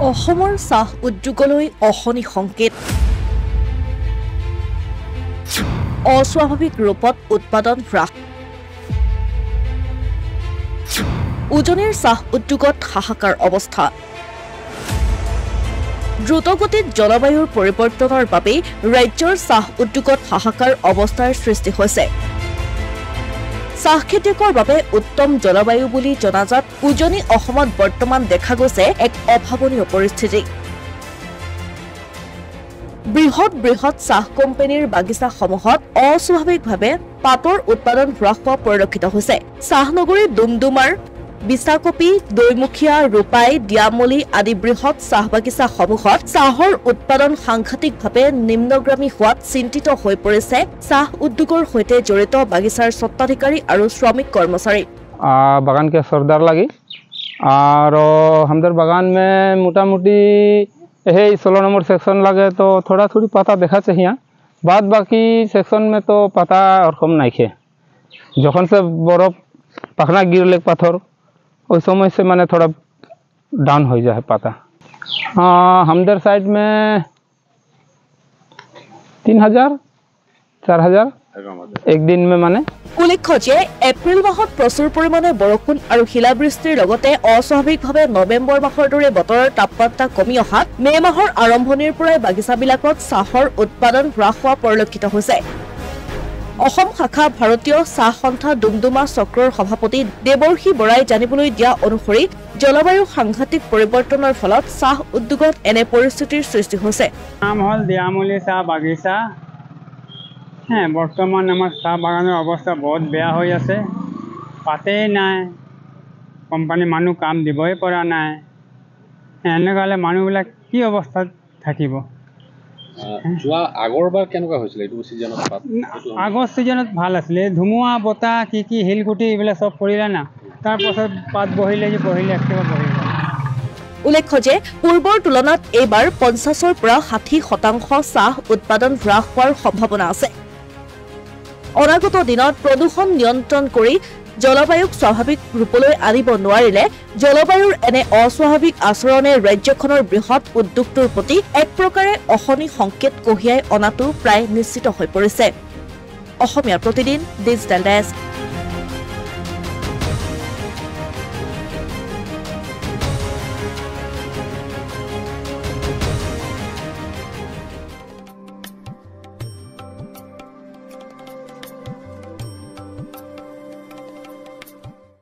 অসমৰ চাহ উদ্যোগলৈ অশনি সংকেত অস্বাভাৱিক ৰূপত উৎপাদন হ্ৰাস উজনিৰ চাহ উদ্যোগত হাহাকাৰ অৱস্থা দ্ৰুতগতিত জলবায়ুৰ পৰিৱৰ্তনৰ বাবে ৰাজ্যৰ চাহ উদ্যোগত হাহাকাৰ অৱস্থাৰ সৃষ্টি হৈছে চাহ খেতিয়কৰ বাবে উত্তম জলবায়ু বুলি জনাজাত উজনি অসমত বৰ্তমান দেখা গৈছে এক অভাৱনীয় পৰিস্থিতি বৃহৎ চাহ কোম্পানীৰ বাগিচাসমূহত অস্বাভাৱিকভাৱে পাতৰ উৎপাদন হ্ৰাস হোৱা পৰিলক্ষিত হৈছে চাহনগৰী ডুমডুমাৰ বিশাকপি দৈমুখীয়া ৰূপাই দিয়ামলি আদি বৃহৎ চাহ বাগিচাসমূহত চাহৰ উৎপাদন সাংঘাতিকভাৱে নিম্নগামী হোৱাত চিন্তিত হৈ পৰিছে চাহ উদ্যোগৰ সৈতে জড়িত বাগিচাৰ স্বত্বাধিকাৰী আৰু শ্ৰমিক কৰ্মচাৰী बागान के सरदार लगी और हमदर बागान में मोटा मोटी यही 16 नंबर सेक्शन लगे तो थोड़ा थोड़ी पता देखा चाहिए बाद बाकी सेक्शन में तो पता और कम नहीं खे जखन से बर्फ पखना गिरले पत्थर उस समय से मैंने थोड़ा डाउन हो जाए पता हमदर साइड में 3000 4000 एक दिन में माने উল্লেখ্য যে এপ্ৰিল মাহত প্ৰচুৰ পৰিমাণে বৰষুণ আৰু শিলাবৃষ্টিৰ লগতে অস্বাভাৱিকভাৱে নৱেম্বৰ মাহৰ দৰে বতৰৰ তাপমাত্ৰা কমি অহাত মে মাহৰ আৰম্ভণিৰ পৰাই বাগিচাবিলাকত চাহৰ উৎপাদন হ্ৰাস হোৱা পৰিলক্ষিত হৈছে অসম শাখা ভাৰতীয় চাহ সন্থা ডুমডুমা চক্ৰৰ সভাপতি দেৱৰ্ষী বৰাই জানিবলৈ দিয়া অনুসৰি জলবায়ুৰ সাংঘাতিক পৰিৱৰ্তনৰ ফলত চাহ উদ্যোগত এনে পৰিস্থিতিৰ সৃষ্টি হৈছে নাম হল দিয়ামলি চাহ বাগিচা হ্যাঁ বর্তমান আমার চাহ বাগানের অবস্থা বহুত বেয়া হৈ আছে পাতেই নাই কোম্পানী মানুহ কাম দিবই পৰা নাই এনেকুৱা হ'লে মানুহবিলাক কি অৱস্থাত থাকিব আগৰবাৰ কেনেকুৱা হৈছিল এইটো সিজনত আগৰ সিজনত ভাল আছিলে ধুমুহা বতাহ কি হিলগুটি এইবিলাক সব পৰিলে না তাৰপাছত পাত বহিলে একেবাৰে বহিলে উল্লেখ্য যে পূৰ্বৰ তুলনাত এইবাৰ 50ৰ পৰা 60% চাহ উৎপাদন হ্ৰাস হোৱাৰ সম্ভাৱনা আছে অনাগত দিনত প্ৰদূষণ নিয়ন্ত্ৰণ কৰি জলবায়ুক স্বাভাৱিক ৰূপলৈ আনিব নোৱাৰিলে জলবায়ুৰ এনে অস্বাভাৱিক আচৰণে ৰাজ্যখনৰ বৃহৎ উদ্যোগটোৰ প্ৰতি এক প্ৰকাৰে অশনি সংকেত কঢ়িয়াই অনাটো প্ৰায় নিশ্চিত হৈ পৰিছে অসমীয়া প্ৰতিদিন ডিজিটেল ডেস্ক